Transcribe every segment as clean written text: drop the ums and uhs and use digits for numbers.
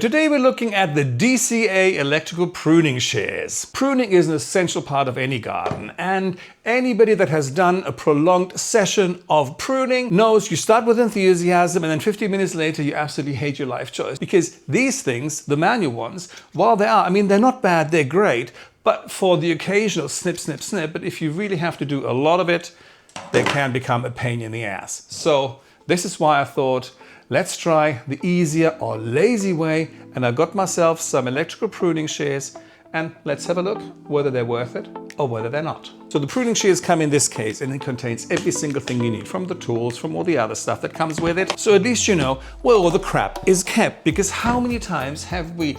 Today we're looking at the DCA Electrical Pruning Shears. Pruning is an essential part of any garden, and anybody that has done a prolonged session of pruning knows you start with enthusiasm and then 15 minutes later you absolutely hate your life choice. Because these things, the manual ones, while they are, they're not bad, they're great, but for the occasional snip, snip, snip, but if you really have to do a lot of it, they can become a pain in the ass. So this is why I thought, let's try the easier or lazy way, and I got myself some electrical pruning shears, and let's have a look whether they're worth it or whether they're not. So the pruning shears come in this case, and it contains every single thing you need, from the tools, from all the other stuff that comes with it. So at least you know where all the crap is kept, because how many times have we,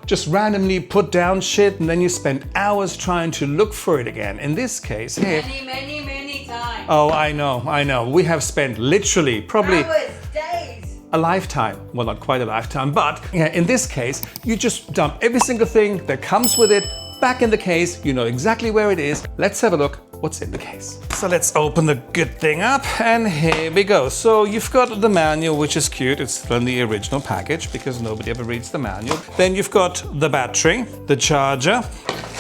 just randomly put down shit and then you spend hours trying to look for it again. In this case here, many times. Oh, I know. We have spent literally probably hours, days. A lifetime. Well, not quite a lifetime, but in this case, you just dump every single thing that comes with it back in the case. You know exactly where it is. Let's have a look what's in the case. So let's open the good thing up, and here we go. So you've got the manual, which is cute. It's from the original package because nobody ever reads the manual. Then you've got the battery, the charger.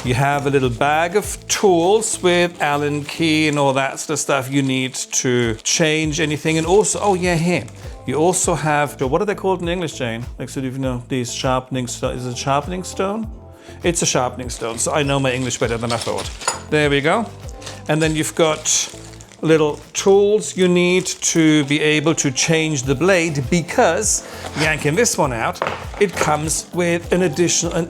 You have a little bag of tools with Allen key and all that sort of stuff you need to change anything. And also, here. You also have, what are they called in English, Jane? Like, so if you know, these sharpening stone. Is it a sharpening stone? It's a sharpening stone, so I know my English better than I thought. There we go. And then you've got little tools you need to be able to change the blade, because yanking this one out, it comes with an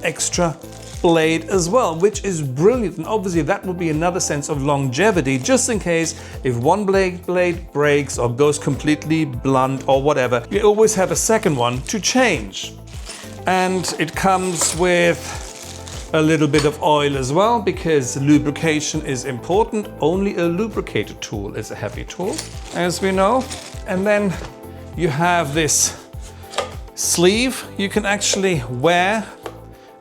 extra blade as well, which is brilliant. And obviously that will be another sense of longevity, just in case if one blade breaks or goes completely blunt or whatever, you always have a second one to change. And it comes with a little bit of oil as well, because lubrication is important. Only a lubricated tool is a heavy tool, as we know. And then you have this sleeve you can actually wear,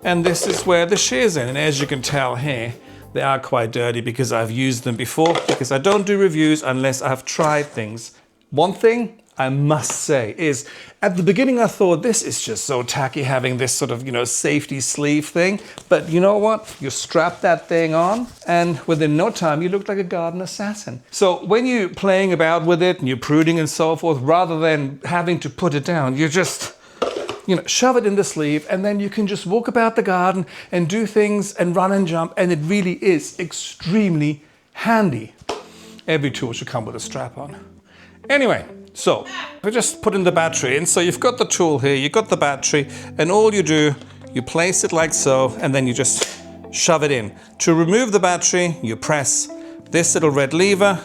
and this is where the shears in. And as you can tell here, they are quite dirty because I've used them before, because I don't do reviews unless I've tried things. One thing I must say is, at the beginning I thought this is just so tacky having this sort of, safety sleeve thing. But you know what? You strap that thing on and within no time you look like a garden assassin. So when you're playing about with it and you're pruning and so forth, rather than having to put it down, you just shove it in the sleeve, and then you can just walk about the garden and do things and run and jump, and it really is extremely handy. Every tool should come with a strap on. Anyway, so we just put in the battery in. So you've got the tool here, you've got the battery, and all you do, you place it like so, and then you just shove it in. To remove the battery, you press this little red lever,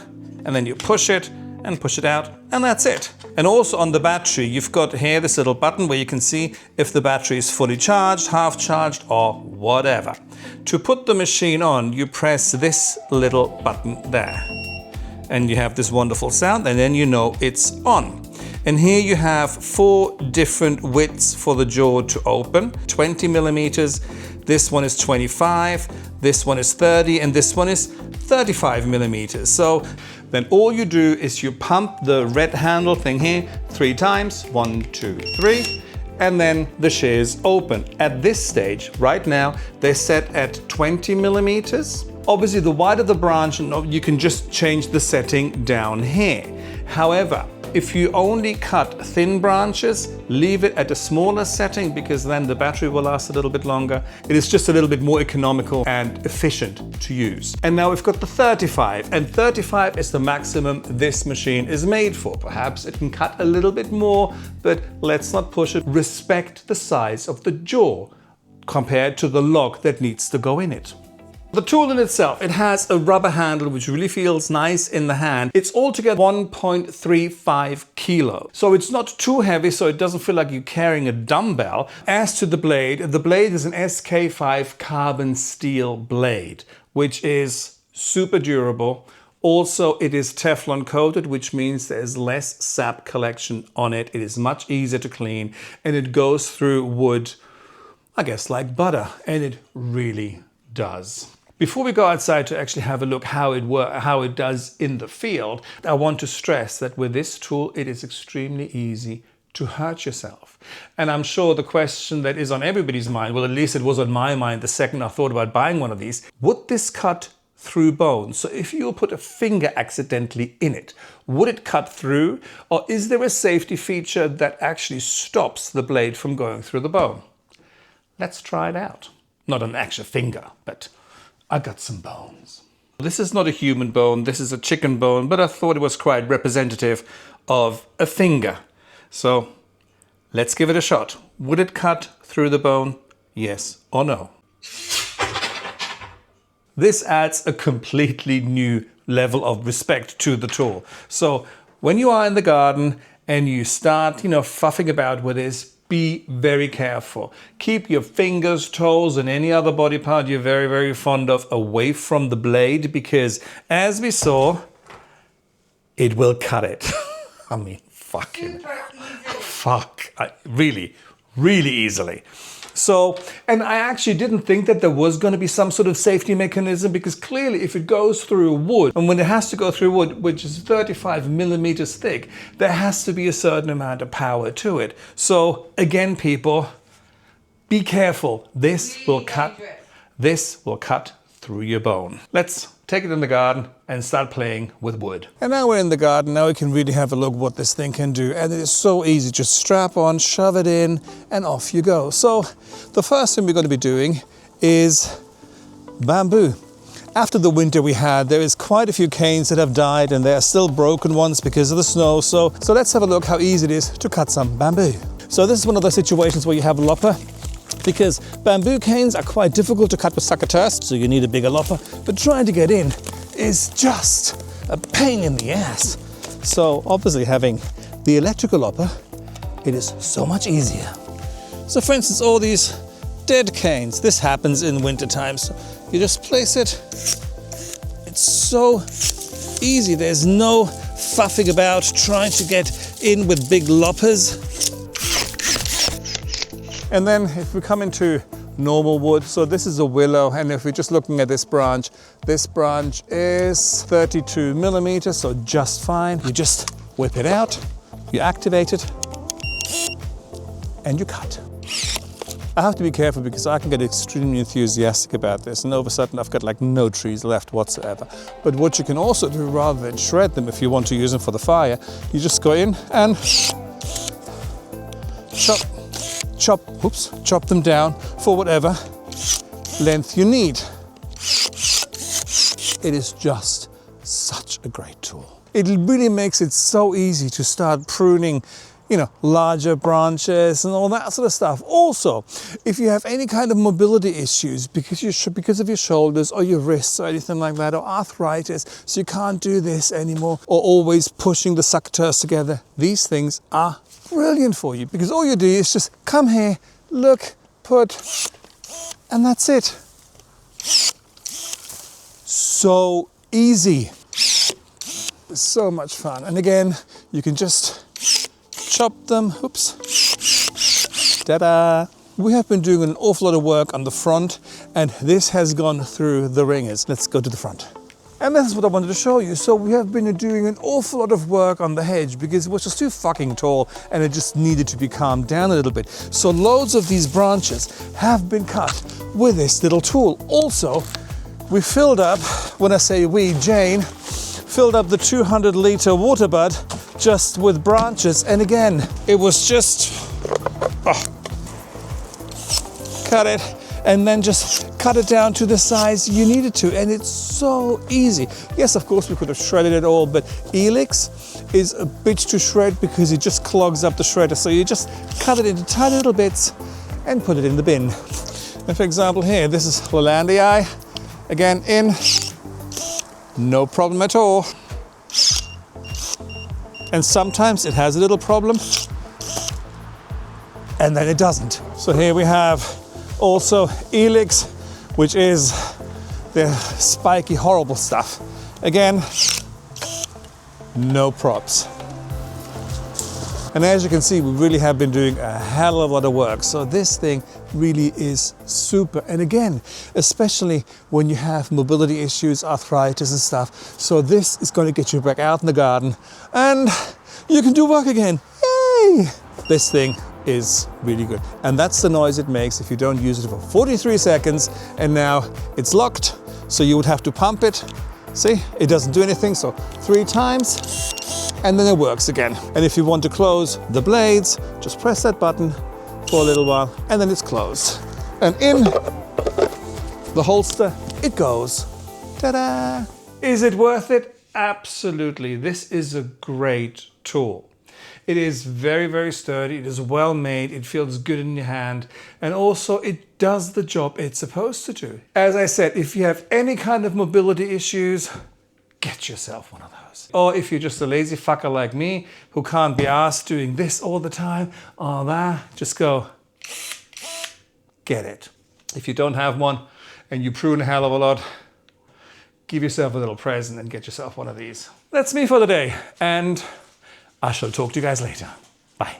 and then you push it and push it out, and that's it. And also on the battery, you've got here this little button where you can see if the battery is fully charged, half charged, or whatever. To put the machine on, you press this little button there, and you have this wonderful sound, and then you know it's on. And here you have 4 different widths for the jaw to open. 20 millimeters, this one is 25, this one is 30, and this one is 35 millimeters. So then all you do is you pump the red handle thing here 3 times, 1, 2, 3, and then the shears open. At this stage, right now, they're set at 20 millimeters. Obviously, the wider the branch, you can just change the setting down here. However, if you only cut thin branches, leave it at a smaller setting, because then the battery will last a little bit longer. It is just a little bit more economical and efficient to use. And now we've got the 35, and 35 is the maximum this machine is made for. Perhaps it can cut a little bit more, but let's not push it. Respect the size of the jaw compared to the log that needs to go in it. The tool in itself, it has a rubber handle which really feels nice in the hand. It's altogether 1.35 kilo. So it's not too heavy, so it doesn't feel like you're carrying a dumbbell. As to the blade is an SK5 carbon steel blade, which is super durable. Also, it is Teflon coated, which means there's less sap collection on it. It is much easier to clean, and it goes through wood, I guess, like butter, and it really does. Before we go outside to actually have a look how it does in the field, I want to stress that with this tool, it is extremely easy to hurt yourself. And I'm sure the question that is on everybody's mind, well, at least it was on my mind the second I thought about buying one of these, would this cut through bone? So if you put a finger accidentally in it, would it cut through? Or is there a safety feature that actually stops the blade from going through the bone? Let's try it out. Not an actual finger, but I got some bones. This is not a human bone, this is a chicken bone, but I thought it was quite representative of a finger. So let's give it a shot. Would it cut through the bone? Yes or no? This adds a completely new level of respect to the tool. So when you are in the garden and you start, fuffing about with this, be very careful. Keep your fingers, toes, and any other body part you're very, very fond of away from the blade, because as we saw, it will cut it. I mean, fucking fuck. Really, really easily. So, and I actually didn't think that there was going to be some sort of safety mechanism, because clearly if it goes through wood, and when it has to go through wood, which is 35 millimeters thick, there has to be a certain amount of power to it. So again, people, be careful. This will cut through your bone. Let's take it in the garden and start playing with wood. And now we're in the garden, now we can really have a look what this thing can do. And it is so easy, just strap on, shove it in, and off you go. So the first thing we're going to be doing is bamboo. After the winter we had, there is quite a few canes that have died, and there are still broken ones because of the snow. So let's have a look how easy it is to cut some bamboo. So this is one of those situations where you have a lopper, because bamboo canes are quite difficult to cut with secateurs, so you need a bigger lopper, but trying to get in is just a pain in the ass. So obviously having the electrical lopper, it is so much easier. So for instance, all these dead canes, this happens in winter time, so you just place it. It's so easy, there's no faffing about trying to get in with big loppers. And then if we come into normal wood, so this is a willow, and if we're just looking at this branch is 32 millimeters, so just fine. You just whip it out, you activate it, and you cut. I have to be careful because I can get extremely enthusiastic about this, and all of a sudden I've got like no trees left whatsoever. But what you can also do, rather than shred them if you want to use them for the fire, you just go in and chop them down for whatever length you need. It is just such a great tool. It really makes it so easy to start pruning, larger branches and all that sort of stuff. Also, if you have any kind of mobility issues because of your shoulders or your wrists or anything like that, or arthritis, so you can't do this anymore, or always pushing the secateurs together, these things are brilliant for you, because all you do is just come here, look, put, and that's it. So easy. It's so much fun. And again, you can just chop them. Oops. Ta-da! We have been doing an awful lot of work on the front, and this has gone through the ringers. Let's go to the front. And this is what I wanted to show you. So we have been doing an awful lot of work on the hedge because it was just too fucking tall and it just needed to be calmed down a little bit. So loads of these branches have been cut with this little tool. Also, we filled up, when I say we, Jane, filled up the 200-liter water bud just with branches. And again, it was just, cut it, and then just cut it down to the size you needed to, and it's so easy. Yes, of course we could have shredded it all, but Elix is a bitch to shred because it just clogs up the shredder. So you just cut it into tiny little bits and put it in the bin. And for example here, this is Hollandii, again in, no problem at all. And sometimes it has a little problem, and then it doesn't. So here we have also Elix, which is the spiky, horrible stuff. Again, no props. And as you can see, we really have been doing a hell of a lot of work. So this thing really is super. And again, especially when you have mobility issues, arthritis and stuff. So this is going to get you back out in the garden and you can do work again. Yay! this thing is really good. And that's the noise it makes if you don't use it for 43 seconds. And now it's locked, so you would have to pump it. See, it doesn't do anything, so 3 times, and then it works again. And if you want to close the blades, just press that button for a little while, and then it's closed. And in the holster it goes. Ta-da! Is it worth it? Absolutely. This is a great tool. It is very, very sturdy. It is well made. It feels good in your hand. And also it does the job it's supposed to do. As I said, if you have any kind of mobility issues, get yourself one of those. Or if you're just a lazy fucker like me who can't be asked doing this all the time or that, just go get it. If you don't have one and you prune a hell of a lot, give yourself a little present and get yourself one of these. That's me for the day, and I shall talk to you guys later. Bye.